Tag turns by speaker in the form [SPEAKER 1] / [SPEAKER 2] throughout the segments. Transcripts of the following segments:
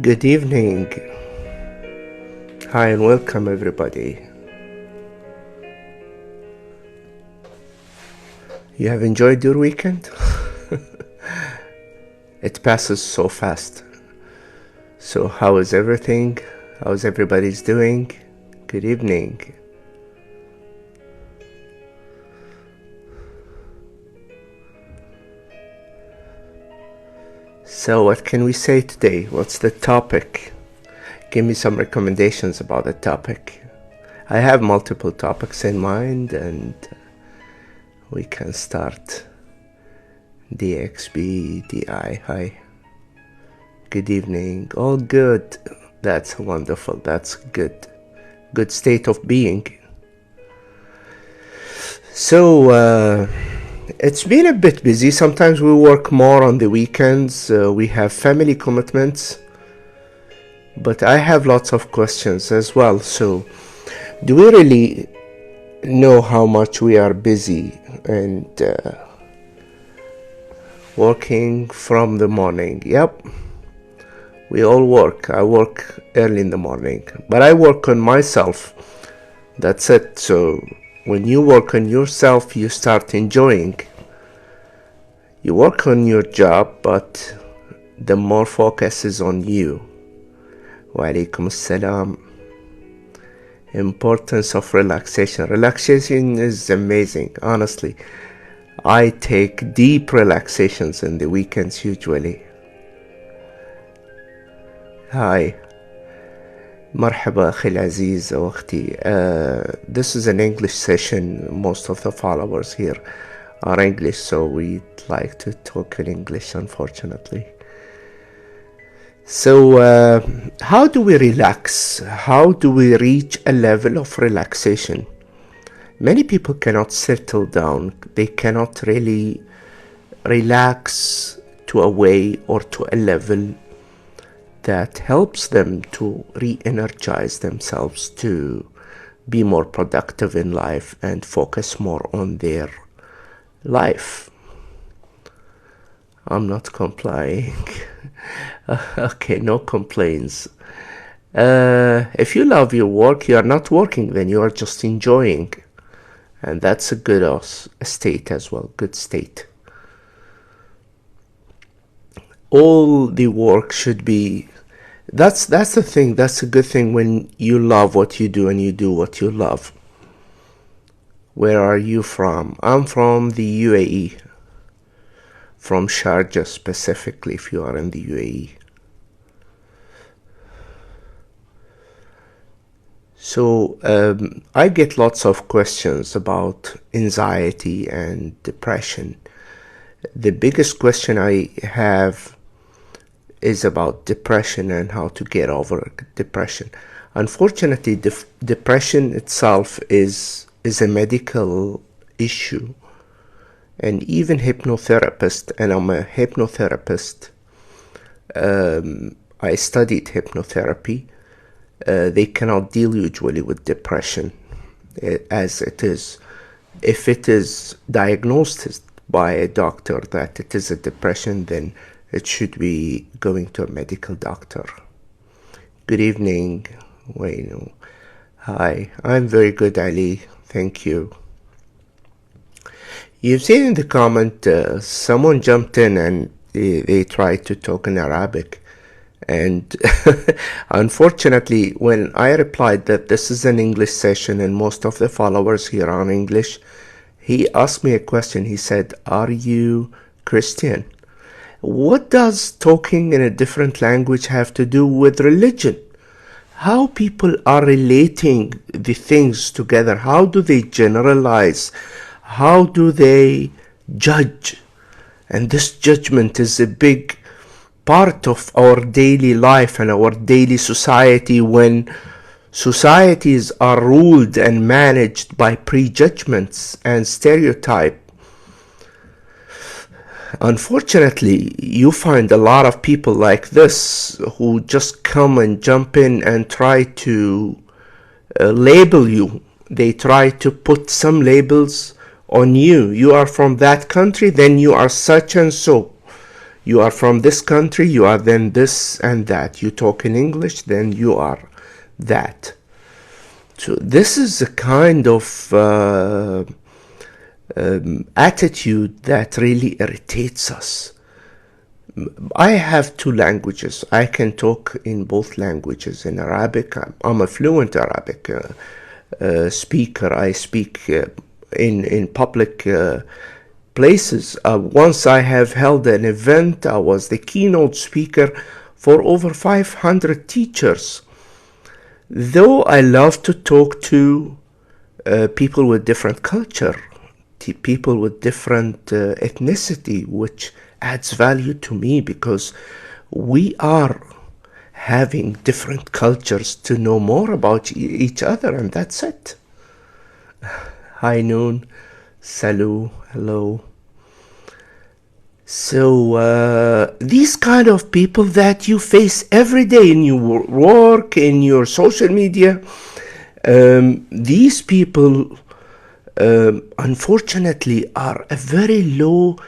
[SPEAKER 1] Good evening. Hi and welcome everybody. You have enjoyed your weekend? It passes so fast. So how is everything? How's everybody's doing? Good evening. So what can we say today? What's the topic? Give me some recommendations about the topic. I have multiple topics in mind and we can start. DXB, DI, hi. Good evening. All good. That's wonderful. That's good. Good state of being. So, it's been a bit busy. Sometimes we work more on the weekends. We have family commitments. But I have lots of questions as well. So, do we really know how much we are busy and working from the morning? Yep. We all work. I work early in the morning. But I work on myself. That's it. So, when you work on yourself, you start enjoying. You work on your job, but the more focus is on you. Wa alaikum assalam. Importance of relaxation. Relaxation is amazing, honestly. I take deep relaxations in the weekends usually. Hi. مرحبا أخي العزيز أو أختي. This is an English session. Most of the followers here are English, so we'd like to talk in English, unfortunately. So, how do we relax? How do we reach a level of relaxation? Many people cannot settle down. They cannot really relax to a way or to a level that helps them to re-energize themselves, to be more productive in life and focus more on their life. I'm not complying. Okay, no complaints. If you love your work, you are not working, then you are just enjoying. And that's a good state as well, good state. All the work should be, that's the thing, that's a good thing when you love what you do and you do what you love. Where are you from? I'm from the UAE. From Sharjah specifically, if you are in the UAE. So, I get lots of questions about anxiety and depression. The biggest question I have is about depression and how to get over depression. Unfortunately, depression itself is a medical issue. And even hypnotherapists, and I'm a hypnotherapist, I studied hypnotherapy, they cannot deal usually with depression as it is. If it is diagnosed by a doctor that it is a depression, then it should be going to a medical doctor. Good evening, Wayne. Hi, I'm very good, Ali. Thank you. You've seen in the comment, someone jumped in and they tried to talk in Arabic. And unfortunately, when I replied that this is an English session and most of the followers here are English, he asked me a question. He said, are you Christian? What does talking in a different language have to do with religion? How people are relating the things together? How do they generalize? How do they judge? And this judgment is a big part of our daily life and our daily society, when societies are ruled and managed by prejudgments and stereotype. Unfortunately, you find a lot of people like this who just come and jump in and try to label you. They try to put some labels on you. You are from that country, then you are such and so. You are from this country, you are then this and that. You talk in English, then you are that. So this is a kind of attitude that really irritates us. I have two languages. I can talk in both languages. In Arabic, I'm a fluent Arabic speaker. I speak in public places. Once I have held an event. I was the keynote speaker for over 500 teachers. Though I love to talk to people with different culture, people with different ethnicity, which adds value to me, because we are having different cultures to know more about each other, and that's it. Hi Noon, salut, hello. So these kind of people that you face every day in your work, in your social media, these people unfortunately are a very low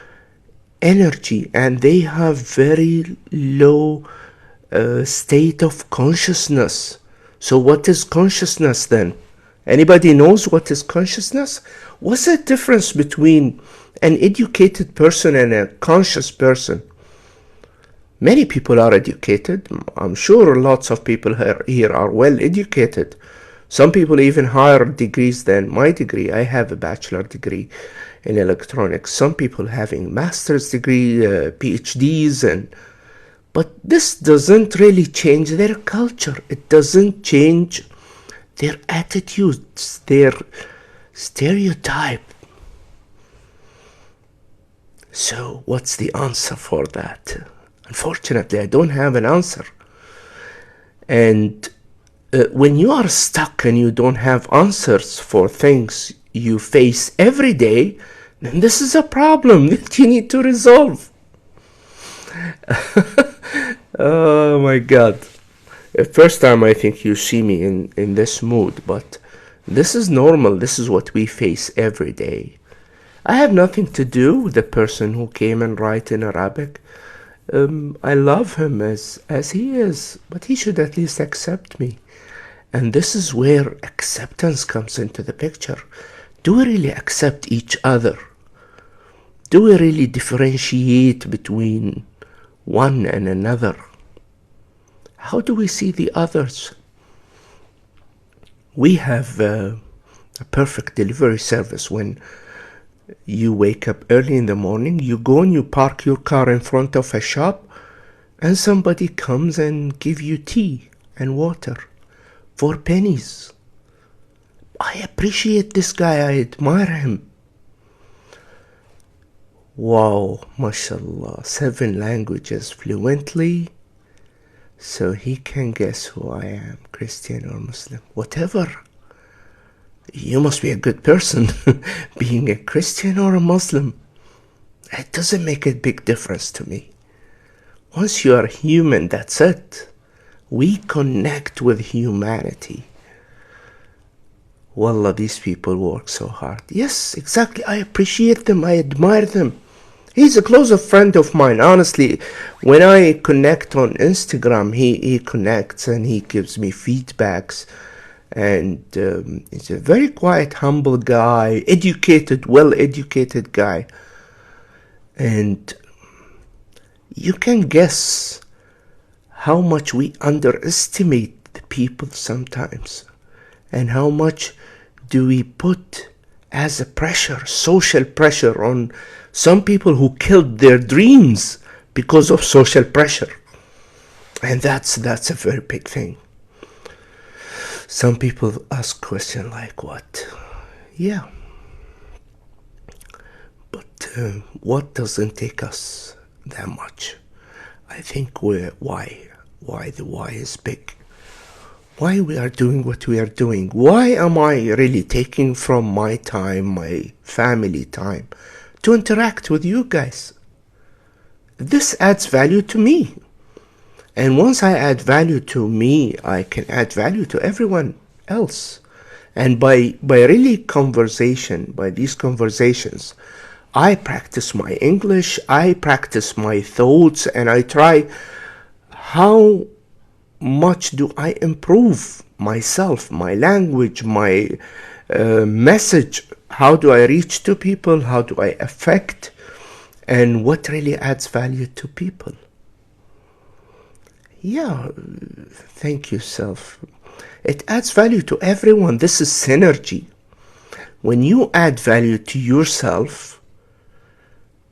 [SPEAKER 1] energy, and they have very low state of consciousness. So what is consciousness then? Anybody knows what is consciousness? What's the difference between an educated person and a conscious person? Many people are educated. I'm sure lots of people here are well educated. Some people even higher degrees than my degree. I have a bachelor degree in electronics. Some people having master's degree, PhDs, but this doesn't really change their culture. It doesn't change their attitudes, their stereotype. So what's the answer for that? Unfortunately, I don't have an answer. And when you are stuck and you don't have answers for things you face every day, then this is a problem that you need to resolve. Oh my God. First time I think you see me in this mood, but this is normal. This is what we face every day. I have nothing to do with the person who came and write in Arabic. I love him as he is, but he should at least accept me. And this is where acceptance comes into the picture. Do we really accept each other? Do we really differentiate between one and another? How do we see the others? We have a perfect delivery service. When you wake up early in the morning, you go and you park your car in front of a shop, and somebody comes and give you tea and water for pennies. I appreciate this guy. I admire him. Wow, mashallah, 7 languages fluently. So he can guess who I am, Christian or Muslim, whatever. You must be a good person being a Christian or a Muslim. It doesn't make a big difference to me. Once you are human, that's it. We connect with humanity. Wallah, these people work so hard. Yes, exactly. I appreciate them. I admire them. He's a closer friend of mine. Honestly, when I connect on Instagram, he connects and he gives me feedbacks. And he's a very quiet, humble guy, educated, well-educated guy. And you can guess how much we underestimate the people sometimes. And how much do we put as a pressure, social pressure, on some people who killed their dreams because of social pressure. And that's a very big thing. Some people ask questions like, what? Yeah. But what doesn't take us that much? I think why the why is big. Why we are doing what we are doing. Why am I really taking from my time, my family time, to interact with you guys? This adds value to me. And once I add value to me, I can add value to everyone else. And by really conversation, by these conversations, I practice my English, I practice my thoughts, and I try how much do I improve myself, my language, my message. How do I reach to people? How do I affect? And what really adds value to people? Yeah, thank you, Self. It adds value to everyone. This is synergy. When you add value to yourself,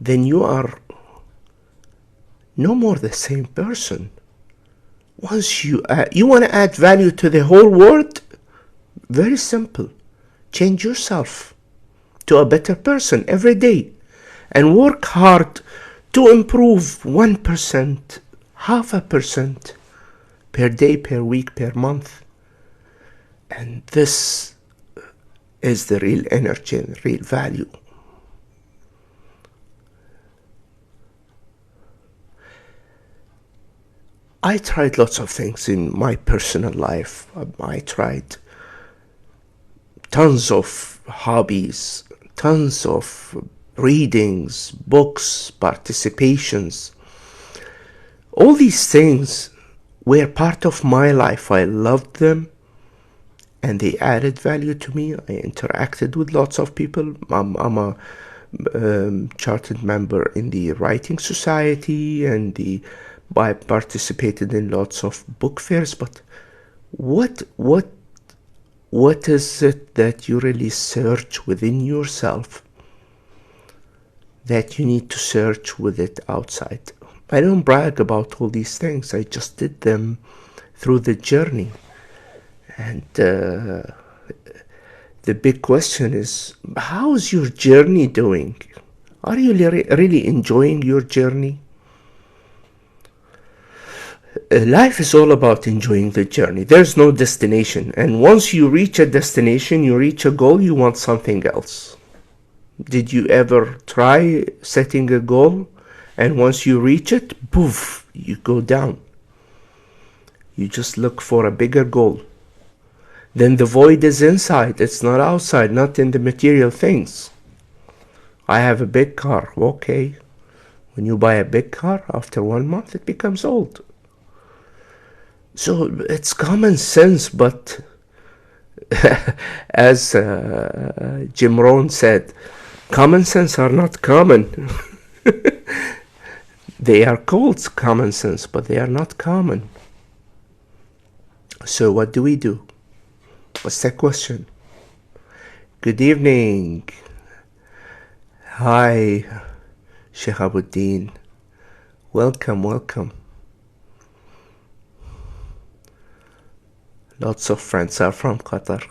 [SPEAKER 1] then you are no more the same person. Once you want to add value to the whole world, very simple. Change yourself to a better person every day and work hard to improve 1%, 0.5% per day, per week, per month. And this is the real energy and real value. I tried lots of things in my personal life. I tried tons of hobbies, tons of readings, books, participations. All these things were part of my life. I loved them and they added value to me. I interacted with lots of people. I'm a chartered member in the Writing Society, and I participated in lots of book fairs. But what is it that you really search within yourself that you need to search with it outside? I don't brag about all these things. I just did them through the journey. And the big question is, how's your journey doing? Are you really enjoying your journey? Life is all about enjoying the journey. There's no destination. And once you reach a destination, you reach a goal, you want something else. Did you ever try setting a goal? And once you reach it, poof, you go down. You just look for a bigger goal. Then the void is inside. It's not outside, not in the material things. I have a big car. Okay. When you buy a big car, after 1 month, it becomes old. So it's common sense, but as Jim Rohn said, common sense are not common. They are called common sense, but they are not common. So what do we do? What's the question? Good evening. Hi, Sheikh Abuddin. Welcome, welcome. Lots of friends are from Qatar.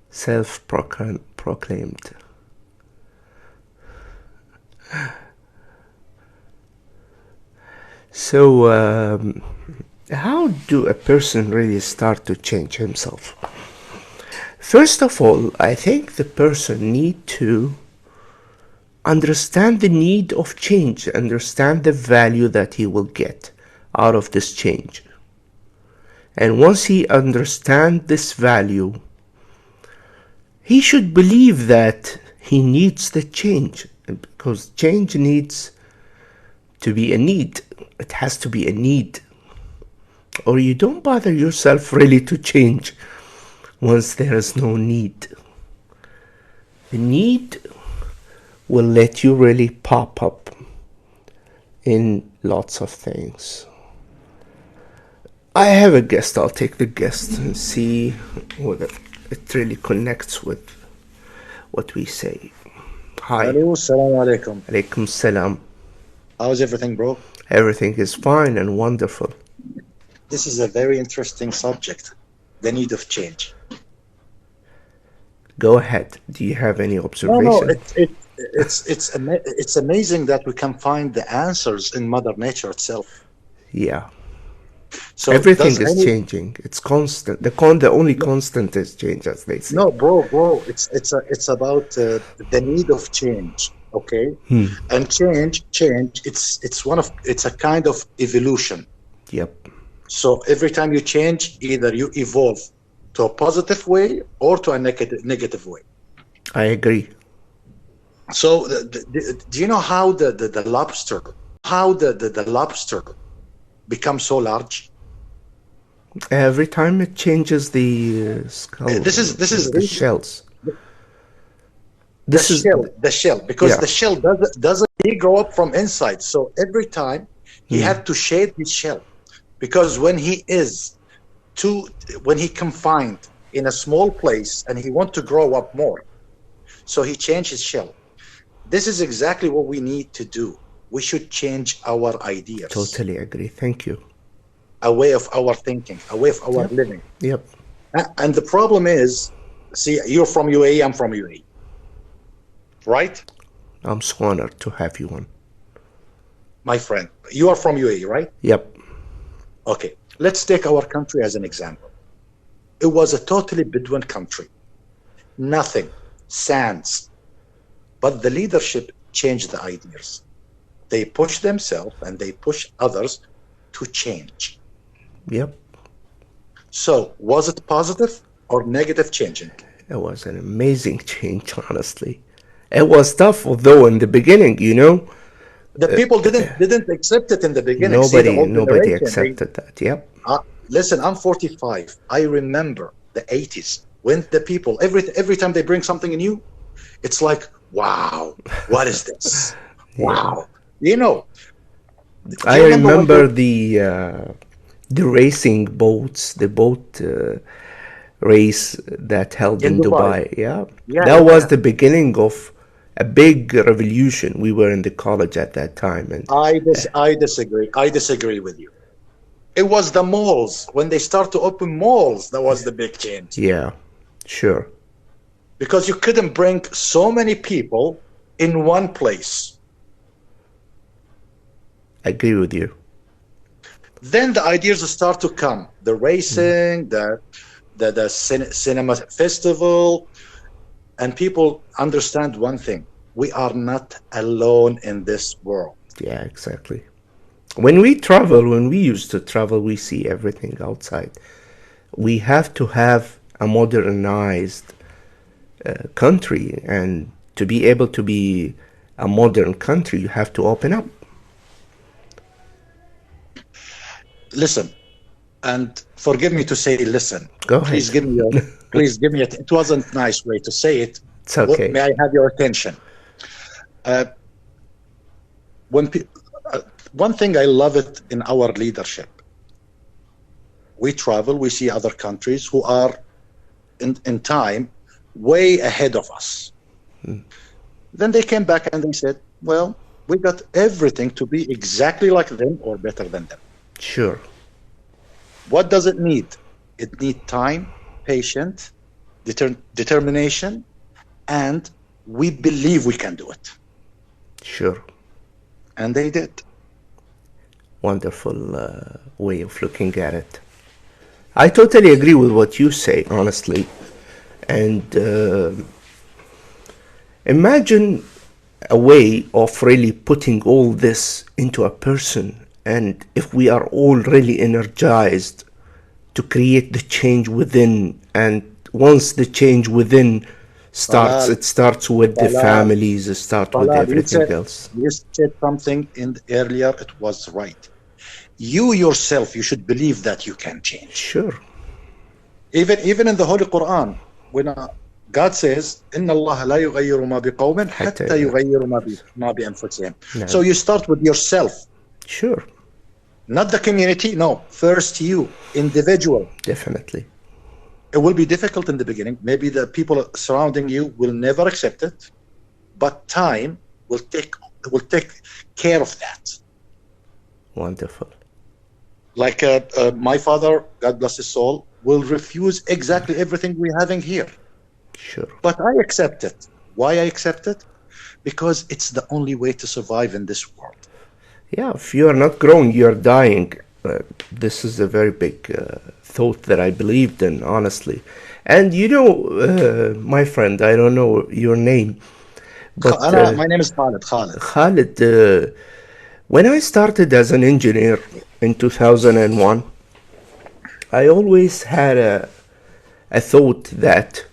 [SPEAKER 1] Self-proclaimed. So, how do a person really start to change himself? First of all, I think the person needs to understand the need of change, understand the value that he will get out of this change. And once he understands this value, he should believe that he needs the change, because change needs to be a need. It has to be a need. Or you don't bother yourself really to change once there is no need. The need will let you really pop up in lots of things. I have a guest. I'll take the guest and see whether it really connects with what we say. Hi.
[SPEAKER 2] Hello, assalamu alaikum.
[SPEAKER 1] Alaikum salam.
[SPEAKER 2] How's everything, bro?
[SPEAKER 1] Everything is fine and wonderful.
[SPEAKER 2] This is a very interesting subject, the need of change.
[SPEAKER 1] Go ahead. Do you have any observation?
[SPEAKER 2] No, it's amazing that we can find the answers in Mother Nature itself.
[SPEAKER 1] Yeah.
[SPEAKER 2] So
[SPEAKER 1] everything is changing. It's constant. The only constant is change, as they say.
[SPEAKER 2] No, bro. It's about the need of change. Okay. And change. It's a kind of evolution.
[SPEAKER 1] Yep.
[SPEAKER 2] So every time you change, either you evolve to a positive way or to a negative way.
[SPEAKER 1] I agree.
[SPEAKER 2] So, do you know how the lobster, the lobster becomes so large?
[SPEAKER 1] Every time it changes the skull,
[SPEAKER 2] This is
[SPEAKER 1] the
[SPEAKER 2] really
[SPEAKER 1] shells.
[SPEAKER 2] the shell, because
[SPEAKER 1] Yeah.
[SPEAKER 2] the shell doesn't he grow up from inside. So every time he had to shade his shell, because when he confined in a small place and he want to grow up more, so he changed his shell. This is exactly what we need to do. We should change our ideas,
[SPEAKER 1] Totally agree. Thank you.
[SPEAKER 2] a way of our thinking, a way of our
[SPEAKER 1] Yep.
[SPEAKER 2] living.
[SPEAKER 1] Yep.
[SPEAKER 2] And the problem is, see, you're from UAE, I'm from UAE, right?
[SPEAKER 1] I'm so honored to have you on.
[SPEAKER 2] My friend, you are from UAE, right?
[SPEAKER 1] Yep.
[SPEAKER 2] Okay, let's take our country as an example. It was a totally Bedouin country. Nothing, sands. But the leadership changed the ideas. They push themselves and they push others to change.
[SPEAKER 1] Yep.
[SPEAKER 2] So, was it positive or negative changing?
[SPEAKER 1] It was an amazing change, honestly. It was tough, although in the beginning,
[SPEAKER 2] The people didn't accept it in the beginning. See, the old
[SPEAKER 1] nobody
[SPEAKER 2] generation,
[SPEAKER 1] accepted that. Yep.
[SPEAKER 2] listen, I'm 45. I remember the 80s when the people every time they bring something new, it's like, wow, what is this? Wow. You know,
[SPEAKER 1] I remember the racing boats, the boat race that held in Dubai. Yeah. That was the beginning of a big revolution. We were in the college at that time, and
[SPEAKER 2] I disagree. I disagree with you. It was the malls. When they start to open malls, that was the big change.
[SPEAKER 1] yeah, sure.
[SPEAKER 2] Because you couldn't bring so many people in one place.
[SPEAKER 1] I agree with you.
[SPEAKER 2] Then the ideas start to come. The racing, the cinema festival, and people understand one thing. We are not alone in this world.
[SPEAKER 1] Yeah, exactly. When we used to travel, we see everything outside. We have to have a modernized country, and to be able to be a modern country, you have to open up.
[SPEAKER 2] Listen, and forgive me to say listen.
[SPEAKER 1] Go ahead.
[SPEAKER 2] Please give me it wasn't a nice way to say it.
[SPEAKER 1] It's okay.
[SPEAKER 2] May I have your attention? One thing I love it in our leadership. We travel, we see other countries who are in time way ahead of us. Then they came back and they said, well, we got everything to be exactly like them or better than them.
[SPEAKER 1] Sure.
[SPEAKER 2] What does it need? It needs time, patience, determination, and we believe we can do it.
[SPEAKER 1] Sure.
[SPEAKER 2] And they did.
[SPEAKER 1] Wonderful way of looking at it. I totally agree with what you say, honestly. And imagine a way of really putting all this into a person. And if we are all really energized to create the change within, and once the change within starts, it starts with the families, it starts with everything else.
[SPEAKER 2] You said something earlier, it was right. You yourself, you should believe that you can change.
[SPEAKER 1] Sure.
[SPEAKER 2] Even in the Holy Quran, when God says, إِنَّ اللَّهَ لَا يُغَيِّرُ مَا بِقَوْمٍ حَتَّى يُغَيِّرُ مَا بِأَنفُسِهِمْ. So you start with yourself.
[SPEAKER 1] Sure.
[SPEAKER 2] Not the community, no. First you, individual.
[SPEAKER 1] Definitely.
[SPEAKER 2] It will be difficult in the beginning. Maybe the people surrounding you will never accept it, but time will take care of that.
[SPEAKER 1] Wonderful.
[SPEAKER 2] Like my father, God bless his soul, will refuse exactly everything we're having here.
[SPEAKER 1] Sure.
[SPEAKER 2] But I accept it. Why I accept it? Because it's the only way to survive in this world.
[SPEAKER 1] Yeah, if you are not growing, you're dying. This is a very big thought that I believed in, honestly. And my friend, I don't know your name, but
[SPEAKER 2] my name is Khalid.
[SPEAKER 1] Khalid, when I started as an engineer in 2001, I always had a thought that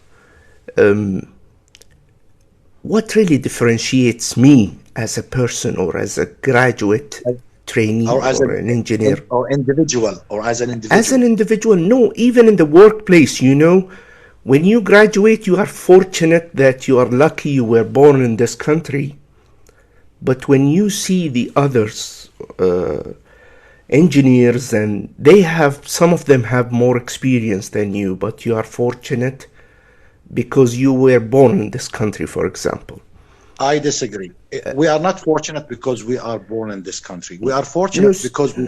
[SPEAKER 1] what really differentiates me as a person or as a graduate trainee
[SPEAKER 2] or as
[SPEAKER 1] or an engineer?
[SPEAKER 2] or individual, or as an
[SPEAKER 1] As an
[SPEAKER 2] individual.
[SPEAKER 1] individual, no, even in the workplace, when you graduate, you are fortunate that you are lucky you were born in this country. But when you see the others, engineers, and some of them have more experience than you, but you are fortunate because you were born in this country, for example.
[SPEAKER 2] I disagree. We are not fortunate because we are born in this country. We are
[SPEAKER 1] No,
[SPEAKER 2] fortunate because we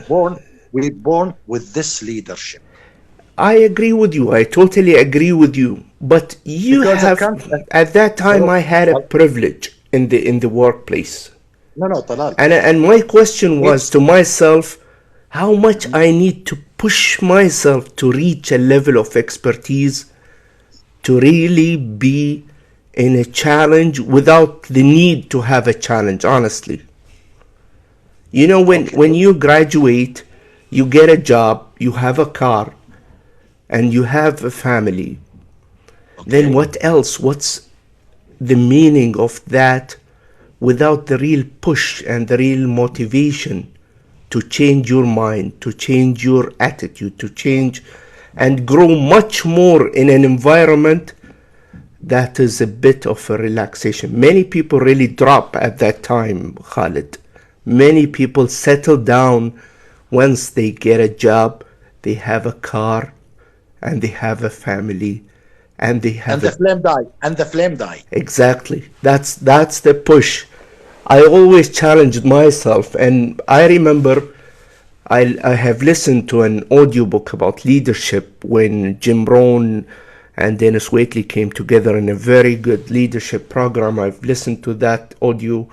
[SPEAKER 2] born with this leadership.
[SPEAKER 1] I agree with you. I totally agree with you. But
[SPEAKER 2] Because a country,
[SPEAKER 1] at that time, I had a
[SPEAKER 2] no,
[SPEAKER 1] privilege in the workplace.
[SPEAKER 2] Talal.
[SPEAKER 1] And my question was
[SPEAKER 2] It's
[SPEAKER 1] to myself, how much I need to push myself to reach a level of expertise to really be in a challenge without the need to have a challenge, honestly. When
[SPEAKER 2] okay.
[SPEAKER 1] you graduate, you get a job, you have a car, and you have a family. Then
[SPEAKER 2] Okay.
[SPEAKER 1] what else? What's the meaning of that without the real push and the real motivation to change your mind, to change your attitude, to change and grow much more in an environment that is a bit of a relaxation? Many people really drop at that time, Khalid. Many people settle down once they get a job, they have a car, and they have a family, and they
[SPEAKER 2] And
[SPEAKER 1] have
[SPEAKER 2] the
[SPEAKER 1] a
[SPEAKER 2] flame died. And the flame died.
[SPEAKER 1] exactly. That's the push. I always challenged myself, and I remember I have listened to an audiobook about leadership when Jim Rohn and Dennis Waitley came together in a very good leadership program. I've listened to that audio.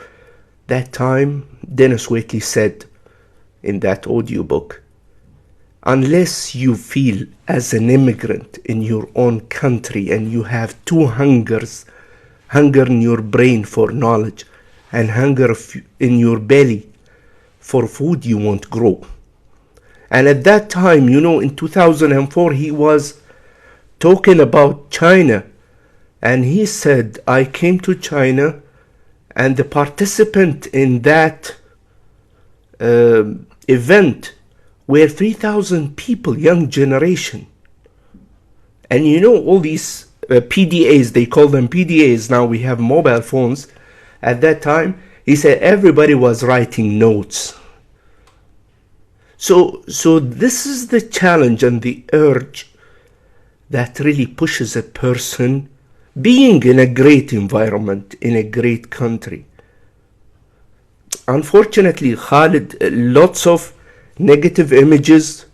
[SPEAKER 1] That time, Dennis Waitley said in that audiobook, unless you feel as an immigrant in your own country and you have two hungers, hunger in your brain for knowledge and hunger in your belly for food, you won't grow. And at that time, in 2004, he was talking about China. And he said, I came to China and the participant in that event were 3,000 people, young generation. And all these PDAs, they call them PDAs. Now we have mobile phones. At that time, he said everybody was writing notes. So this is the challenge and the urge that really pushes a person being in a great environment, in a great country. Unfortunately, Khalid, lots of negative images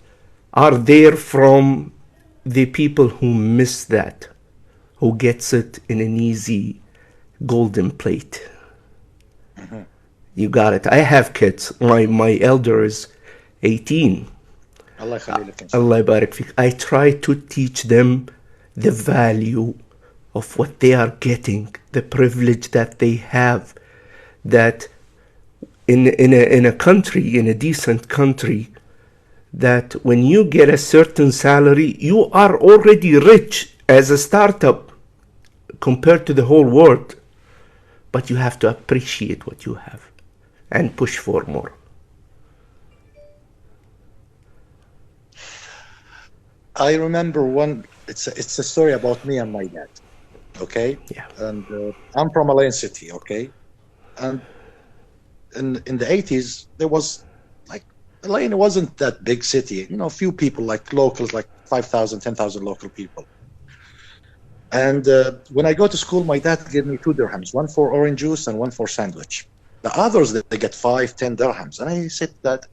[SPEAKER 1] are there from the people who miss that, who gets it in an easy golden plate.
[SPEAKER 2] Mhm.
[SPEAKER 1] You got it. I have kids. My elder is 18.
[SPEAKER 2] Allah يخليك إن شاء الله.
[SPEAKER 1] Allah barak fik. I try to teach them the value of what they are getting, the privilege that they have, that in a country, in a decent country, that when you get a certain salary, you are already rich as a startup compared to the whole world. But you have to appreciate what you have and push for more.
[SPEAKER 2] I remember it's a story about me and my dad. Okay.
[SPEAKER 1] Yeah.
[SPEAKER 2] And I'm from Alain City. Okay. And in the 80s, there was like, Alain wasn't that big city, a few people, like locals, like 5,000, 10,000 local people. And when I go to school, my dad gave me 2 dirhams, one for orange juice and one for sandwich. The others, they get 5, 10 dirhams. And I said, Dad,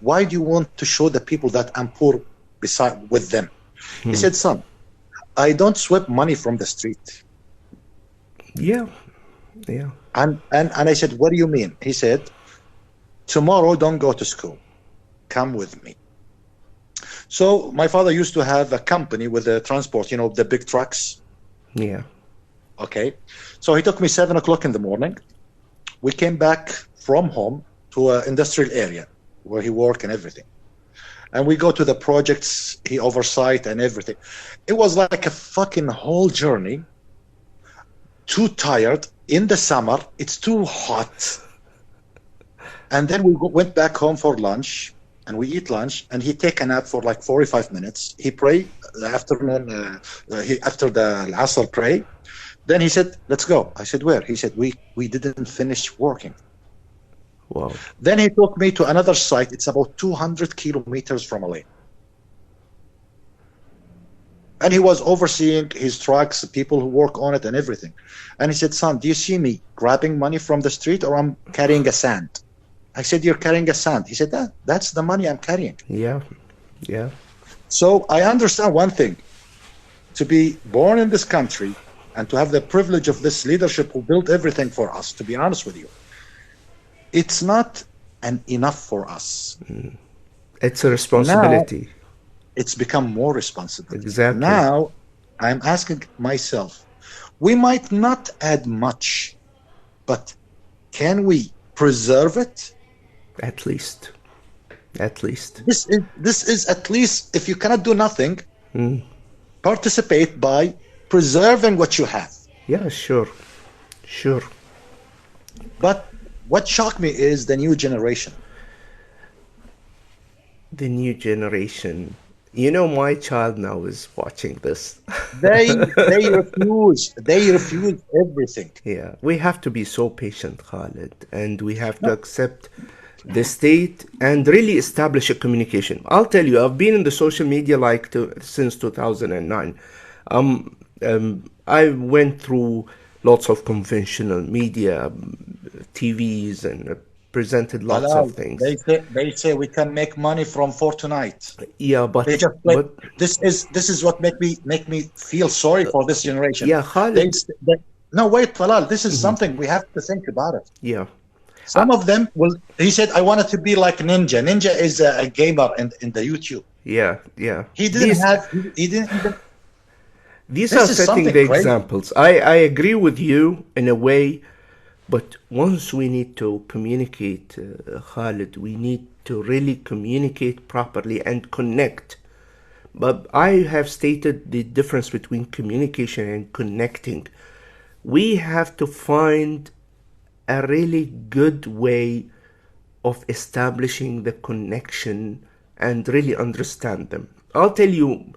[SPEAKER 2] why do you want to show the people that I'm poor with them? He said, son, I don't sweep money from the street.
[SPEAKER 1] Yeah.
[SPEAKER 2] And I said, what do you mean? He said, tomorrow don't go to school. Come with me. So my father used to have a company with the transport, the big trucks.
[SPEAKER 1] Yeah.
[SPEAKER 2] Okay. So he took me 7 o'clock in the morning. We came back from home to an industrial area where he worked and everything. and we go to the projects he oversight and everything. It was like a fucking whole journey. Too tired in the summer. It's too hot. And then we went back home for lunch, and we eat lunch, and he take a nap for like 45 minutes. He pray the afternoon, after the Asr pray. Then he said, let's go. I said, where? He said, we didn't finish working.
[SPEAKER 1] Wow.
[SPEAKER 2] Then he took me to another site. It's about 200 kilometers from LA. And he was overseeing his trucks, the people who work on it and everything. And he said, son, do you see me grabbing money from the street, or I'm carrying a sand? I said, you're carrying a sand. He said, that's the money I'm carrying.
[SPEAKER 1] Yeah. Yeah.
[SPEAKER 2] So I understand one thing. To be born in this country and to have the privilege of this leadership who built everything for us, to be honest with you, it's not enough for us.
[SPEAKER 1] It's a responsibility.
[SPEAKER 2] Now, it's become more responsibility.
[SPEAKER 1] Exactly.
[SPEAKER 2] Now, I'm asking myself, we might not add much, but can we preserve it?
[SPEAKER 1] At least.
[SPEAKER 2] This is at least, if you cannot do nothing, participate by preserving what you have.
[SPEAKER 1] Yeah, sure.
[SPEAKER 2] But what shocked me is the new generation.
[SPEAKER 1] The new generation. You know, my child now is watching this.
[SPEAKER 2] They refuse everything.
[SPEAKER 1] Yeah, we have to be so patient, Khalid, and we have to accept the state and really establish a communication. I'll tell you, I've been in the social media since 2009. I went through lots of conventional media, TVs, and presented lots of things.
[SPEAKER 2] They say we can make money from Fortnite.
[SPEAKER 1] Yeah, but
[SPEAKER 2] they just this is what make me feel sorry for this generation.
[SPEAKER 1] Yeah, Khalid.
[SPEAKER 2] No, wait, Talal. This is something we have to think about it.
[SPEAKER 1] Yeah.
[SPEAKER 2] Some of them will. He said, "I wanted to be like Ninja." Ninja is a gamer in the YouTube.
[SPEAKER 1] Yeah.
[SPEAKER 2] He didn't have. He didn't even.
[SPEAKER 1] These are setting the examples. I agree with you in a way, but once we need to communicate, Khalid, we need to really communicate properly and connect. But I have stated the difference between communication and connecting. We have to find a really good way of establishing the connection and really understand them. I'll tell you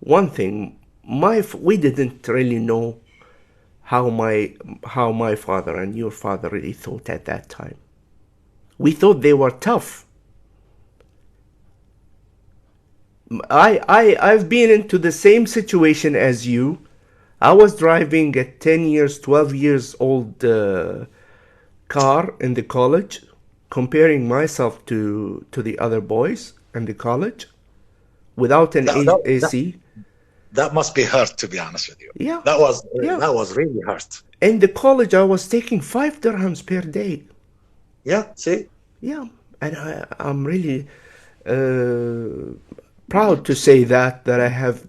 [SPEAKER 1] one thing. We didn't really know how my father and your father really thought at that time. We thought they were tough. I've been into the same situation as you. I was driving a 10 years, 12 years old car in the college, comparing myself to the other boys in the college without an AC.
[SPEAKER 2] That must be hurt, to be honest with you.
[SPEAKER 1] Yeah.
[SPEAKER 2] That was really hurt.
[SPEAKER 1] In the college, I was taking 5 dirhams per day.
[SPEAKER 2] Yeah, see?
[SPEAKER 1] Yeah, and I'm really proud to say that I have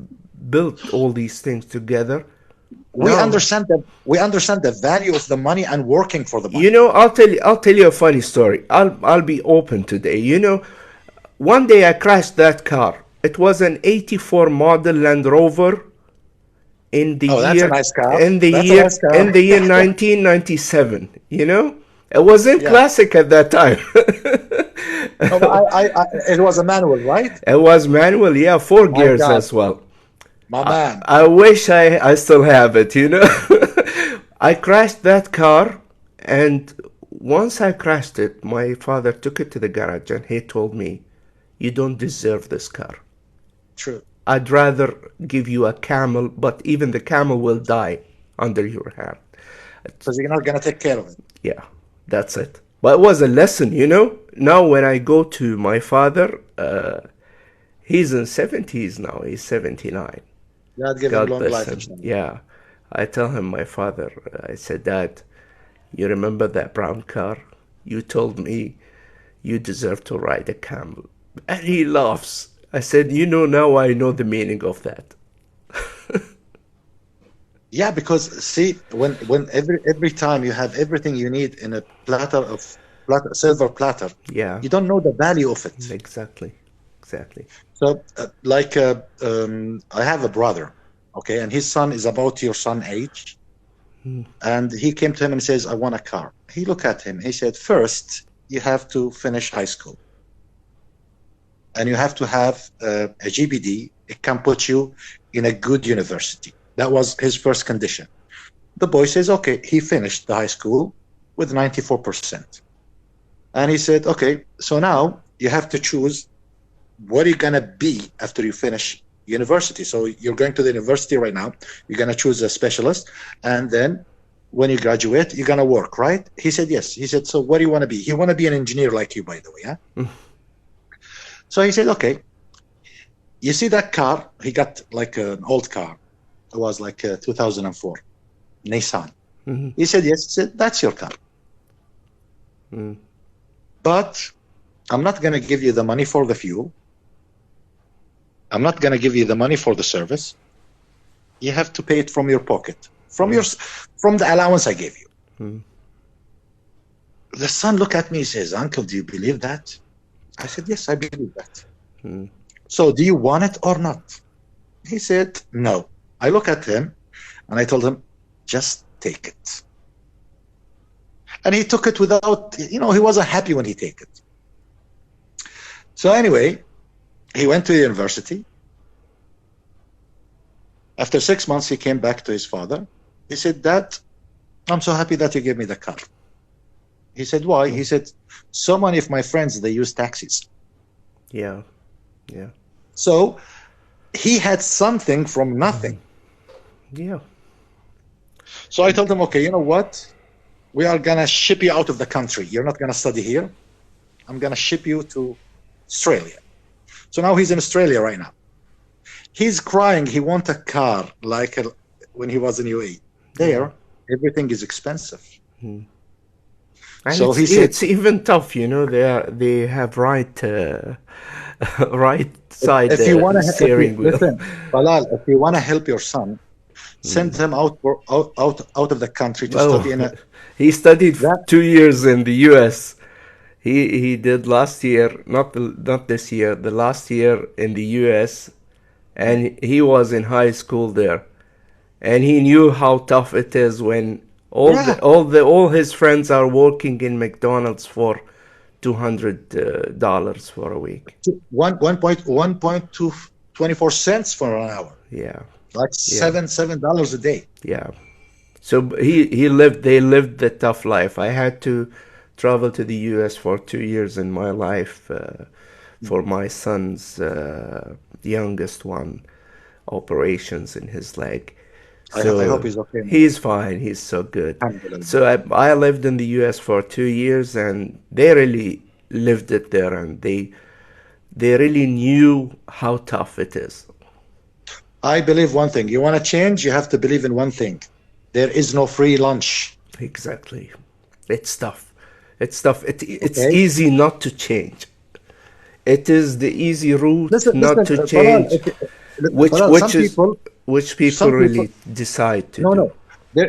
[SPEAKER 1] built all these things together.
[SPEAKER 2] We understand the value of the money and working for the money.
[SPEAKER 1] You know, I'll tell you a funny story. I'll be open today. You know, one day I crashed that car. It was an 84 model Land Rover in the year
[SPEAKER 2] nice car.
[SPEAKER 1] in the year 1997. You know, it wasn't classic at that time.
[SPEAKER 2] It was a manual, right?
[SPEAKER 1] It was manual, yeah, 4 gears as well.
[SPEAKER 2] My man.
[SPEAKER 1] I wish I still have it, you know. I crashed that car, and once I crashed it, my father took it to the garage and he told me, "You don't deserve this car.
[SPEAKER 2] True.
[SPEAKER 1] I'd rather give you a camel, but even the camel will die under your hand."
[SPEAKER 2] Because you're not going to take care of it.
[SPEAKER 1] Yeah, that's it. But it was a lesson, you know. Now when I go to my father, he's in 70s now. He's 79.
[SPEAKER 2] God long
[SPEAKER 1] bless
[SPEAKER 2] life.
[SPEAKER 1] him. Yeah. I tell him, my father, I said, "Dad, you remember that brown car? You told me you deserve to ride a camel." And he laughs. I said, "You know, now I know the meaning of that."
[SPEAKER 2] Yeah, because see, when every time you have everything you need in a silver platter,
[SPEAKER 1] yeah,
[SPEAKER 2] you don't know the value of it.
[SPEAKER 1] Exactly. exactly.
[SPEAKER 2] So, I have a brother, okay, and his son is about your son age, and he came to him and says, "I want a car." He looked at him. He said, "First, you have to finish high school, and you have to have a GPD. It can put you in a good university." That was his first condition. The boy says, "Okay." He finished the high school with 94%, and he said, "Okay, so now you have to choose what are you gonna be after you finish university. So you're going to the university right now. You're gonna choose a specialist, and then when you graduate, you're gonna work, right?" He said, "Yes." He said, "So what do you want to be?" He want to be an engineer like you, by the way, yeah. So he said, "Okay." You see that car? He got like an old car. It was like a 2004 Nissan. He said, "Yes." He said, "That's your car, but I'm not gonna give you the money for the fuel. I'm not going to give you the money for the service. You have to pay it from your pocket, from the allowance I gave you." The son looked at me and says, "Uncle, do you believe that?" I said, "Yes, I believe that." "So do you want it or not?" He said, "No." I look at him and I told him, "Just take it." And he took it without, he wasn't happy when he take it. So anyway, he went to the university. After 6 months, he came back to his father. He said, "Dad, I'm so happy that you gave me the car." He said, "Why?" He said, "So many of my friends, they use taxis."
[SPEAKER 1] Yeah.
[SPEAKER 2] So he had something from nothing.
[SPEAKER 1] Yeah.
[SPEAKER 2] So I told him, "Okay, you know what? We are going to ship you out of the country. You're not going to study here. I'm going to ship you to Australia." So now he's in Australia right now. He's crying. He wants a car like when he was in UAE. There, everything is expensive.
[SPEAKER 1] And
[SPEAKER 2] So he said,
[SPEAKER 1] it's even tough, they have right side
[SPEAKER 2] if you want to,
[SPEAKER 1] steering wheel.
[SPEAKER 2] listen, Balal, if you want to help your son, send him out of the country to study in a.
[SPEAKER 1] He studied 2 years in the U.S. He did last year, not this year, the last year in the U.S. and he was in high school there, and he knew how tough it is when all his friends are working in McDonald's for $200 for a week.
[SPEAKER 2] 1.24 for an hour.
[SPEAKER 1] Yeah,
[SPEAKER 2] like $7 a day.
[SPEAKER 1] Yeah. So they lived the tough life. I had to travel to the U.S. for 2 years in my life for my son's youngest one operations in his leg. So
[SPEAKER 2] I hope he's okay.
[SPEAKER 1] He's fine. He's so good. So I lived in the U.S. for 2 years, and they really lived it there, and they really knew how tough it is.
[SPEAKER 2] I believe one thing. You want to change, you have to believe in one thing. There is no free lunch.
[SPEAKER 1] Exactly. It's tough. It's easy not to change. It is the easy route not to change, which people really decide to do.
[SPEAKER 2] No.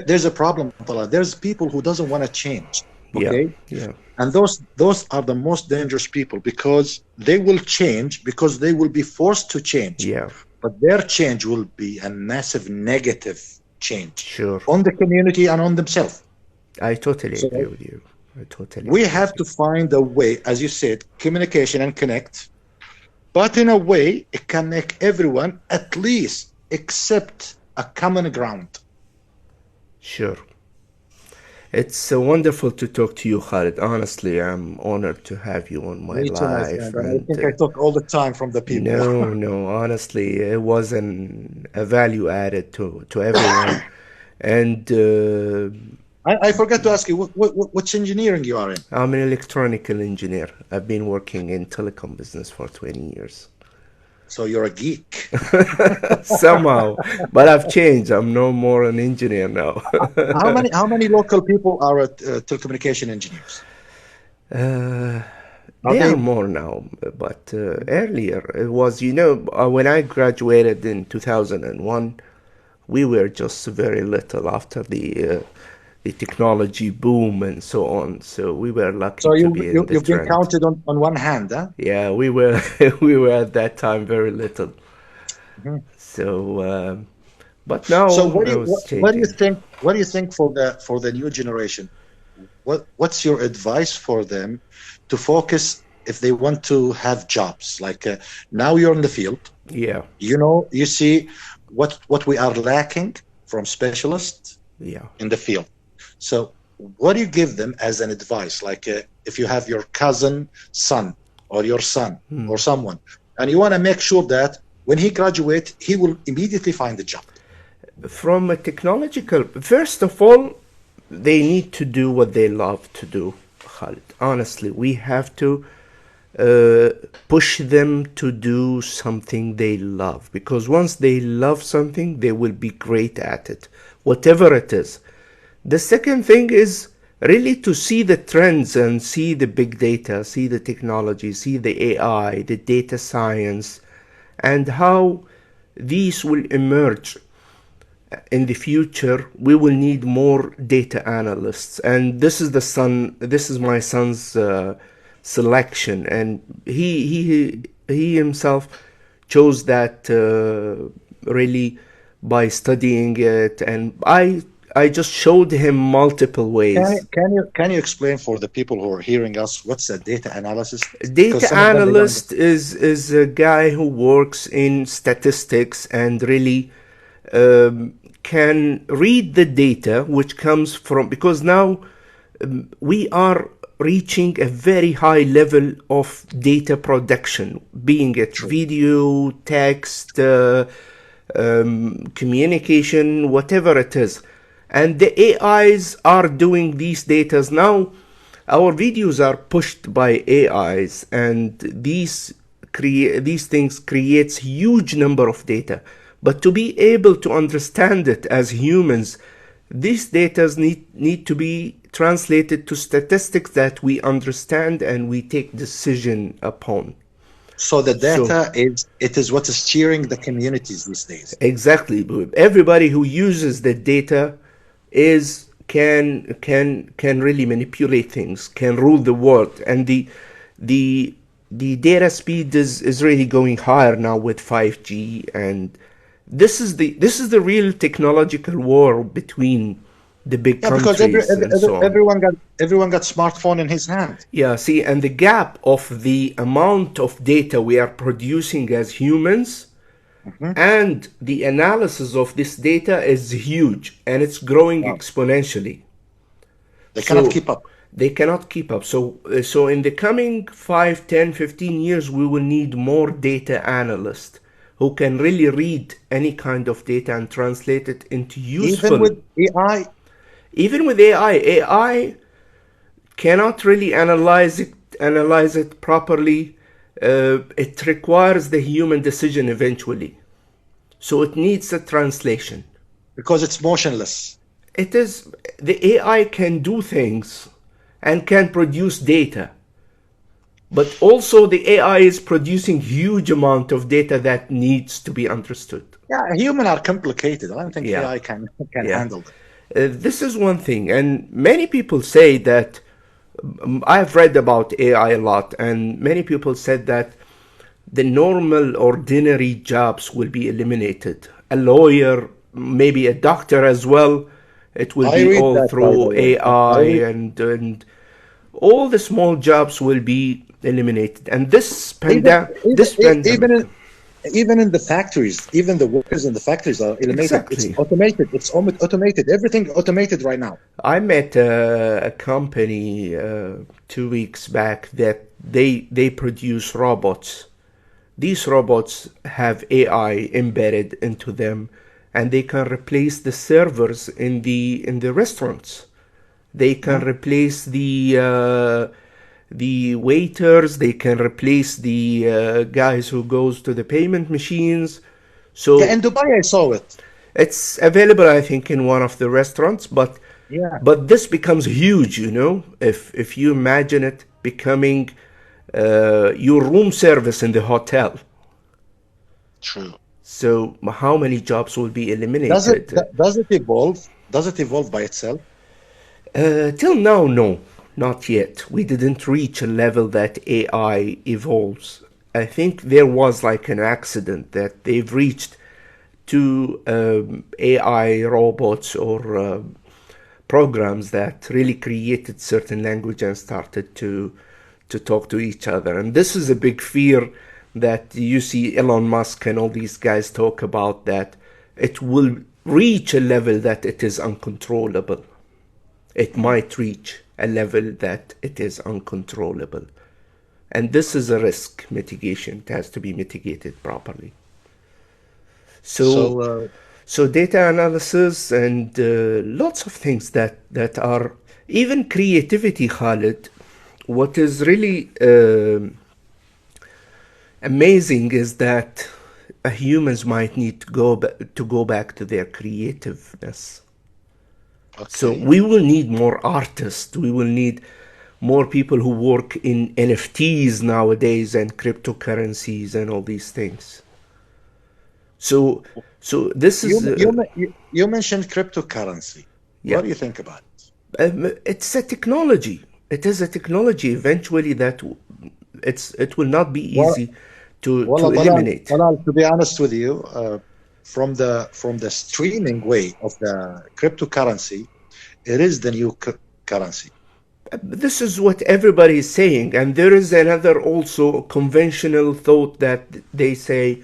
[SPEAKER 2] There's a problem, Talal. There's people who doesn't want to change. Okay?
[SPEAKER 1] Yeah.
[SPEAKER 2] And those are the most dangerous people, because they will change because they will be forced to change.
[SPEAKER 1] Yeah.
[SPEAKER 2] But their change will be a massive negative change.
[SPEAKER 1] Sure.
[SPEAKER 2] On the community and on themselves.
[SPEAKER 1] I totally agree with you.
[SPEAKER 2] We have to find a way, as you said, communication and connect, but in a way it can make everyone at least accept a common ground.
[SPEAKER 1] Sure. It's wonderful to talk to you, Khalid. Honestly, I'm honored to have you on my life.
[SPEAKER 2] I think I took all the time from the people.
[SPEAKER 1] No. Honestly, it was a value added to everyone. And
[SPEAKER 2] I forgot to ask you, which engineering you are in?
[SPEAKER 1] I'm an electronical engineer. I've been working in telecom business for 20 years.
[SPEAKER 2] So you're a geek.
[SPEAKER 1] Somehow, but I've changed. I'm no more an engineer now.
[SPEAKER 2] How many local people are telecommunication engineers?
[SPEAKER 1] There are more now, but earlier it was, when I graduated in 2001, we were just very little after the the technology boom and so on. So we were lucky
[SPEAKER 2] So
[SPEAKER 1] to be in the
[SPEAKER 2] you've been
[SPEAKER 1] trend.
[SPEAKER 2] counted on one hand, huh?
[SPEAKER 1] Yeah, we were we were at that time very little.
[SPEAKER 2] Mhm.
[SPEAKER 1] So, but
[SPEAKER 2] So
[SPEAKER 1] now it's
[SPEAKER 2] what do you
[SPEAKER 1] changing.
[SPEAKER 2] think? What do you think for the new generation? What's your advice for them to focus if they want to have jobs? Like now you're in the field,
[SPEAKER 1] Yeah,
[SPEAKER 2] you know, you see what we are lacking from specialists
[SPEAKER 1] yeah.
[SPEAKER 2] in the field. So what do you give them as an advice? Like if you have your cousin son or your son or someone, and you want to make sure that when he graduates, he will immediately find a job.
[SPEAKER 1] From a technological, first of all, they need to do what they love to do, Khalid. Honestly, we have to uh, push them to do something they love, because once they love something, they will be great at it, whatever it is. The second thing is really to see the trends and see the big data, see the technology, see the AI, the data science, and how these will emerge in the future. We will need more data analysts, and this is my son's selection, and he himself chose that really by studying it, and I just showed him multiple ways.
[SPEAKER 2] Can you explain for the people who are hearing us what's a data analyst? Because
[SPEAKER 1] Data
[SPEAKER 2] some of them they don't
[SPEAKER 1] analyst is a guy who works in statistics and really can read the data which comes from, because now we are reaching a very high level of data production, being it
[SPEAKER 2] true.
[SPEAKER 1] video, text, communication, whatever it is. And the AIs are doing these datas now. Our videos are pushed by AIs, and these things creates huge number of data. But to be able to understand it as humans, these data need to be translated to statistics that we understand and we take decision upon.
[SPEAKER 2] So the
[SPEAKER 1] So
[SPEAKER 2] data is what is steering the communities these days.
[SPEAKER 1] exactly, everybody who uses the data is can really manipulate things, can rule the world, and the the data speed is really going higher now with 5G, and this is the real technological war between the big
[SPEAKER 2] Yeah, because
[SPEAKER 1] countries and so on.
[SPEAKER 2] everyone got smartphone in his hand.
[SPEAKER 1] Yeah, see, and the gap of the amount of data we are producing as humans
[SPEAKER 2] Mhm.
[SPEAKER 1] and the analysis of this data is huge, and it's growing
[SPEAKER 2] Wow.
[SPEAKER 1] exponentially.
[SPEAKER 2] They cannot
[SPEAKER 1] So
[SPEAKER 2] keep up.
[SPEAKER 1] they cannot keep up. So in the coming 5, 10, 15 years, we will need more data analysts who can really read any kind of data and translate it into
[SPEAKER 2] Even
[SPEAKER 1] useful.
[SPEAKER 2] with AI,
[SPEAKER 1] Even with AI cannot really analyze it properly. It requires the human decision eventually. So it needs a translation.
[SPEAKER 2] because it's motionless.
[SPEAKER 1] It is the AI can do things and can produce data, but also the AI is producing huge amount of data that needs to be understood.
[SPEAKER 2] Yeah, human are complicated. I don't think
[SPEAKER 1] Yeah,
[SPEAKER 2] AI can
[SPEAKER 1] yeah.
[SPEAKER 2] handle them.
[SPEAKER 1] This is one thing, and many people say that I've read about AI a lot, and many people said that the normal, ordinary jobs will be eliminated. A lawyer, maybe a doctor as well. It will
[SPEAKER 2] I
[SPEAKER 1] be
[SPEAKER 2] read
[SPEAKER 1] all
[SPEAKER 2] that, by the
[SPEAKER 1] through
[SPEAKER 2] way.
[SPEAKER 1] AI, and all the small jobs will be eliminated. And
[SPEAKER 2] Even even
[SPEAKER 1] this
[SPEAKER 2] e- even
[SPEAKER 1] pandemic,
[SPEAKER 2] in, even in the factories, even the workers in the factories are eliminated. It's
[SPEAKER 1] exactly.
[SPEAKER 2] automated. It's automated. Everything automated right now.
[SPEAKER 1] I met a company 2 weeks back that they produce robots. These robots have AI embedded into them, and they can replace the servers in the restaurants. They can
[SPEAKER 2] Mhm.
[SPEAKER 1] replace the waiters. They can replace the guys who goes to the payment machines.
[SPEAKER 2] Yeah, in
[SPEAKER 1] So
[SPEAKER 2] Dubai I saw it.
[SPEAKER 1] it's available, I think, in one of the restaurants,
[SPEAKER 2] Yeah,
[SPEAKER 1] but this becomes huge, you know. If you imagine it becoming your room service in the hotel,
[SPEAKER 2] true.
[SPEAKER 1] so how many jobs will be
[SPEAKER 2] Does it
[SPEAKER 1] eliminated?
[SPEAKER 2] does it evolve? Does it evolve by itself?
[SPEAKER 1] Till now, no, not yet. We didn't reach a level that AI evolves. I think there was like an accident that they've reached to AI robots or programs that really created certain language and started to talk to each other. And this is a big fear that you see Elon Musk and all these guys talk about, that it will reach a level that it is uncontrollable. It might reach a level that it is uncontrollable. And this is a risk mitigation. It has to be mitigated properly. So, so data analysis and lots of things that are even creativity, Khalid. What is really amazing is that humans might need to go back to their creativeness. So
[SPEAKER 2] Okay.
[SPEAKER 1] we will need more artists. We will need more people who work in NFTs nowadays and cryptocurrencies and all these things. So this is
[SPEAKER 2] You mentioned cryptocurrency.
[SPEAKER 1] yeah.
[SPEAKER 2] What do you think about it?
[SPEAKER 1] It's a technology. It is a technology. Eventually, it will not be
[SPEAKER 2] Well,
[SPEAKER 1] easy to
[SPEAKER 2] Talal,
[SPEAKER 1] eliminate.
[SPEAKER 2] To be honest with you, from the streaming way of the cryptocurrency, it is the new currency.
[SPEAKER 1] This is what everybody is saying, and there is another also conventional thought that they say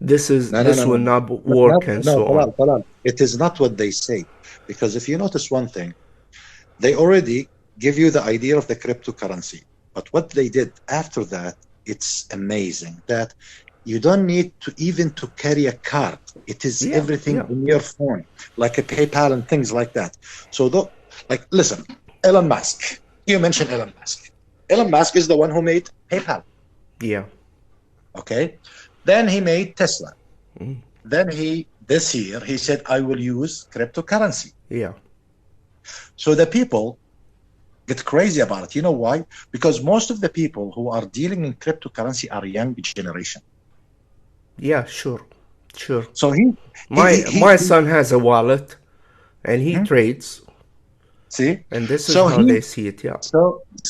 [SPEAKER 1] this will not work and so on.
[SPEAKER 2] Talal. It is not what they say, because if you notice one thing, they already give you the idea of the cryptocurrency, but what they did after that, it's amazing. That you don't need to even to carry a card. It is
[SPEAKER 1] Yeah,
[SPEAKER 2] everything
[SPEAKER 1] yeah,
[SPEAKER 2] in your phone, like a PayPal and things like that. So, like, listen, Elon Musk. You mentioned Elon Musk. Elon Musk is the one who made PayPal.
[SPEAKER 1] yeah,
[SPEAKER 2] Okay. Then he made Tesla.
[SPEAKER 1] mm,
[SPEAKER 2] Then this year, he said, I will use cryptocurrency.
[SPEAKER 1] yeah,
[SPEAKER 2] So the people get crazy about it. You know why? Because most of the people who are dealing in cryptocurrency are young generation.
[SPEAKER 1] yeah. Sure, sure.
[SPEAKER 2] So
[SPEAKER 1] My son has a wallet, and he
[SPEAKER 2] Mhm.
[SPEAKER 1] trades,
[SPEAKER 2] See,
[SPEAKER 1] and this is
[SPEAKER 2] so
[SPEAKER 1] how they see it. Yeah,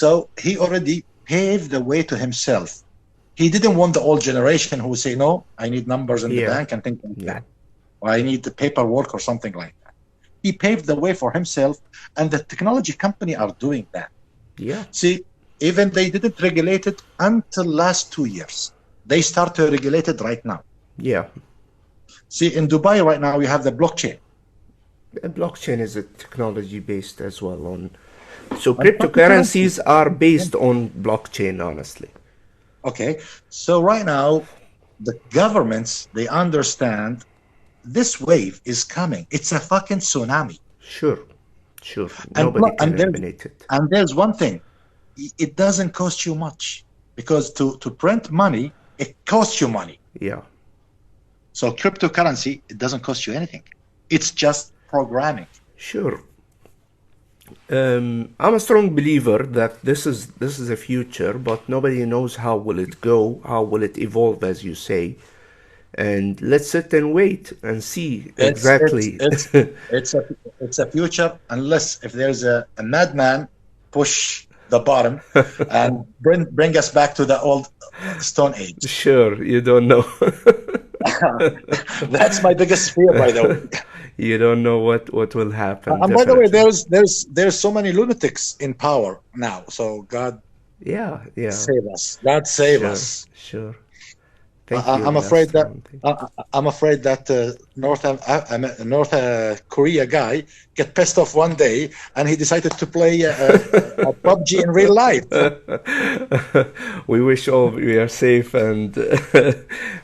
[SPEAKER 2] so he already paved the way to himself. He didn't want the old generation who say, no, I need numbers in the
[SPEAKER 1] yeah,
[SPEAKER 2] bank and things like
[SPEAKER 1] yeah,
[SPEAKER 2] that, or I need the paperwork or something like that. He paved the way for himself, and the technology company are doing that.
[SPEAKER 1] yeah,
[SPEAKER 2] See, even they didn't regulate it until last 2 years. They start to regulate it right now.
[SPEAKER 1] yeah.
[SPEAKER 2] See, in Dubai right now, you have the blockchain.
[SPEAKER 1] Blockchain is a technology based as well on. So
[SPEAKER 2] On cryptocurrency.
[SPEAKER 1] cryptocurrencies are based on blockchain, honestly.
[SPEAKER 2] Okay, so right now, the governments, they understand this wave is coming. It's a fucking tsunami.
[SPEAKER 1] Sure, sure.
[SPEAKER 2] And
[SPEAKER 1] Nobody can
[SPEAKER 2] and there's
[SPEAKER 1] eliminate it.
[SPEAKER 2] and there's one thing, it doesn't cost you much, because to print money, it costs you money.
[SPEAKER 1] Yeah,
[SPEAKER 2] So cryptocurrency, it doesn't cost you anything. It's just programming.
[SPEAKER 1] sure. I'm a strong believer that this is a future, but nobody knows how will it go, how will it evolve, as you say. And let's sit and wait and see
[SPEAKER 2] It's
[SPEAKER 1] exactly.
[SPEAKER 2] it's a future, unless if there's a madman push the bottom and bring us back to the old Stone Age.
[SPEAKER 1] Sure, you don't know.
[SPEAKER 2] That's my biggest fear, by the way.
[SPEAKER 1] You don't know what will happen.
[SPEAKER 2] And by the way,
[SPEAKER 1] Definitely.
[SPEAKER 2] there's so many lunatics in power now. So God
[SPEAKER 1] Yeah, yeah.
[SPEAKER 2] save us. God save
[SPEAKER 1] Sure,
[SPEAKER 2] us.
[SPEAKER 1] sure. Thank you.
[SPEAKER 2] I'm
[SPEAKER 1] That's
[SPEAKER 2] afraid that
[SPEAKER 1] one thing.
[SPEAKER 2] I'm afraid that North Korea guy get pissed off one day, and he decided to play a PUBG in real life.
[SPEAKER 1] We wish all we are safe and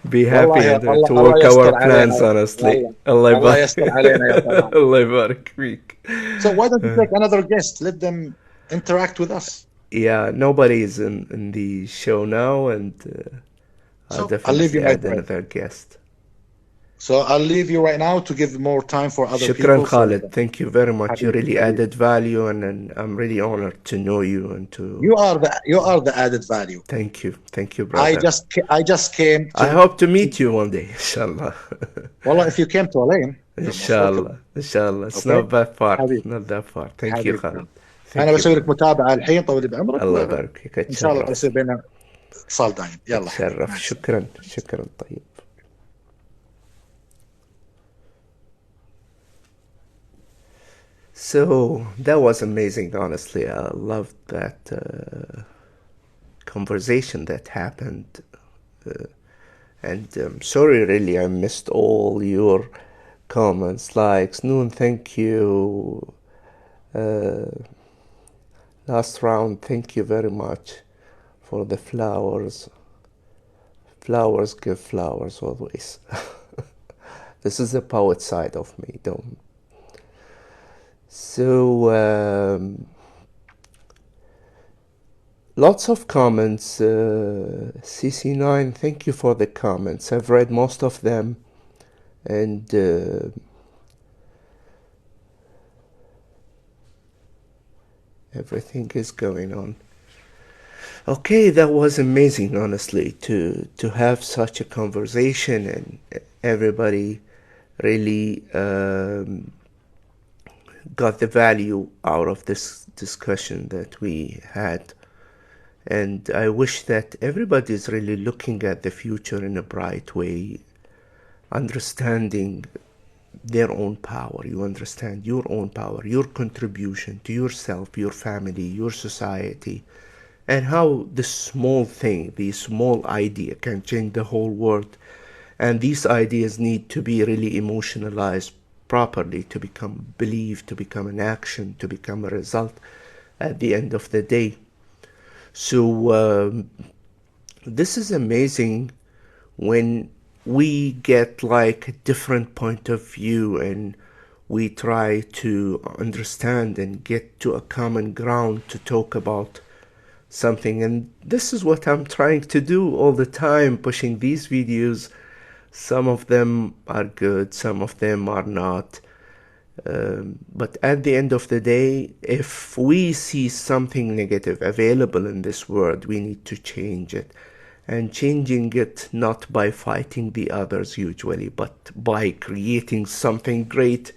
[SPEAKER 1] be happy
[SPEAKER 2] والله
[SPEAKER 1] and
[SPEAKER 2] الله
[SPEAKER 1] to
[SPEAKER 2] الله
[SPEAKER 1] work our
[SPEAKER 2] يستر
[SPEAKER 1] plans
[SPEAKER 2] علينا
[SPEAKER 1] honestly.
[SPEAKER 2] والله
[SPEAKER 1] Allah
[SPEAKER 2] الله
[SPEAKER 1] يبارك.
[SPEAKER 2] يستر علينا يا طلال.
[SPEAKER 1] Allah يبارك فيك.
[SPEAKER 2] So why don't you take another guest? Let them interact with us.
[SPEAKER 1] Yeah, nobody is in the show now, and I'll
[SPEAKER 2] So I'll leave you
[SPEAKER 1] definitely
[SPEAKER 2] my
[SPEAKER 1] add
[SPEAKER 2] friend.
[SPEAKER 1] another guest.
[SPEAKER 2] So I'll leave you right now to give more time for other
[SPEAKER 1] Shukran,
[SPEAKER 2] people. So
[SPEAKER 1] Khalid. Thank you very much. You
[SPEAKER 2] Habibi,
[SPEAKER 1] really
[SPEAKER 2] Habibi.
[SPEAKER 1] added value, and I'm really honored to know you and to
[SPEAKER 2] You are the added value.
[SPEAKER 1] thank you. Thank you, brother.
[SPEAKER 2] I just came
[SPEAKER 1] I
[SPEAKER 2] to
[SPEAKER 1] hope to meet you one day, inshallah.
[SPEAKER 2] Wallah, if you came to Alain, you're most welcome.
[SPEAKER 1] Inshallah. Inshallah. It's
[SPEAKER 2] Okay.
[SPEAKER 1] not that far.
[SPEAKER 2] حبيبي
[SPEAKER 1] Not that far. Thank you,
[SPEAKER 2] حبيبي
[SPEAKER 1] Khalid.
[SPEAKER 2] انا
[SPEAKER 1] Thank you,
[SPEAKER 2] بسوي لك
[SPEAKER 1] brother.
[SPEAKER 2] متابعه الحين طول لي بعمرك
[SPEAKER 1] الله
[SPEAKER 2] وان
[SPEAKER 1] يبارك فيك.
[SPEAKER 2] شاء الله
[SPEAKER 1] اتشرف.
[SPEAKER 2] يصير بيننا اتصال دائم. يلا حبيبي
[SPEAKER 1] اتشرف.
[SPEAKER 2] مع السلامه.
[SPEAKER 1] شكرا. شكرا. طيب. So that was amazing, honestly. I loved that conversation that happened. And sorry, really, I missed all your comments, likes. Noon, thank you. Last round, thank you very much for the flowers. Flowers give flowers always. This is the poet side of me, don't. So, lots of comments. CC9, thank you for the comments. I've read most of them, and everything is going on. Okay, that was amazing, honestly, to have such a conversation, and everybody really got the value out of this discussion that we had. And I wish that everybody is really looking at the future in a bright way, understanding their own power. You understand your own power, your contribution to yourself, your family, your society, and how this small thing, this small idea can change the whole world. And these ideas need to be really emotionalized properly to become belief, to become an action, to become a result at the end of the day. So this is amazing when we get like a different point of view and we try to understand and get to a common ground to talk about something. And this is what I'm trying to do all the time, pushing these videos. Some of them are good, some of them are not. But at the end of the day, if we see something negative available in this world, we need to change it. And changing it not by fighting the others usually, but by creating something great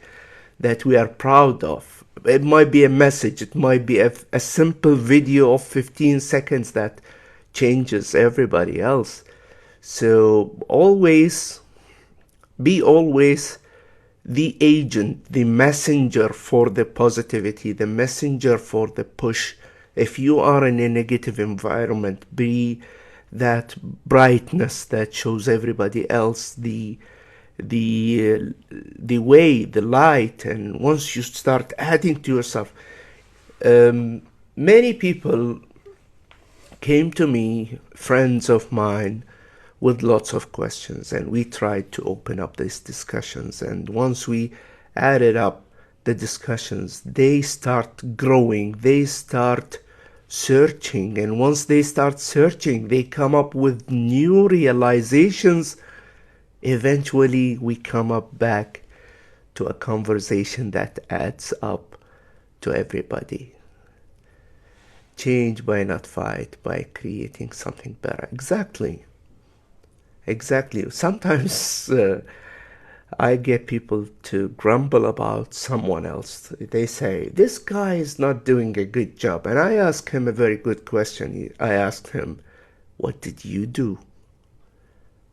[SPEAKER 1] that we are proud of. It might be a message, it might be a simple video of 15 seconds that changes everybody else. So always be the agent, the messenger for the positivity, the messenger for the push. If you are in a negative environment, be that brightness that shows everybody else the way, the light. And once you start adding to yourself, many people came to me, friends of mine, with lots of questions, and we tried to open up these discussions. And once we added up the discussions, they start growing, they start searching, and once they start searching, they come up with new realizations. Eventually we come up back to a conversation that adds up to everybody. Change by not fight, by creating something better. Exactly. Sometimes I get people to grumble about someone else. They say, this guy is not doing a good job. And I ask him a very good question. I asked him, what did you do?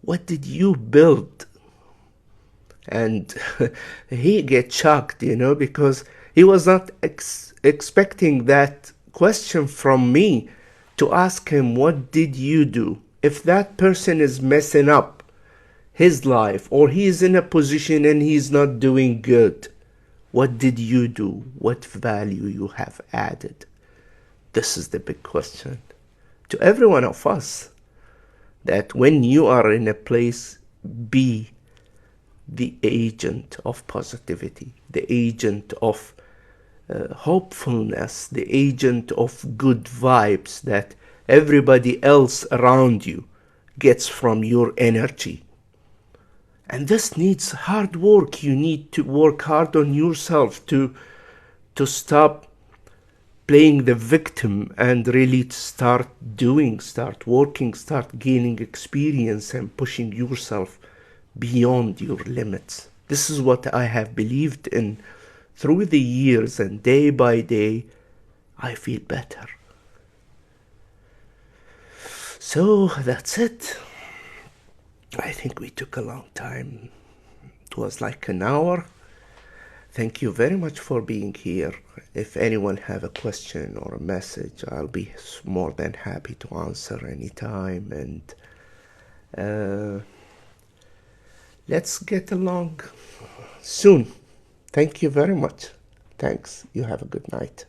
[SPEAKER 1] What did you build? And he gets shocked, because he was not expecting that question from me, to ask him, what did you do? If that person is messing up his life, or he's in a position and he's not doing good, what did you do? What value you have added? This is the big question to every one of us, that when you are in a place, be the agent of positivity, the agent of hopefulness, the agent of good vibes that everybody else around you gets from your energy. And this needs hard work. You need to work hard on yourself to stop playing the victim and really start working, start gaining experience and pushing yourself beyond your limits. This is what I have believed in through the years, and day by day I feel better. So that's it. I think we took a long time. It was like an hour. Thank you very much for being here. If anyone have a question or a message, I'll be more than happy to answer anytime. And let's get along soon. Thank you very much. Thanks. You have a good night.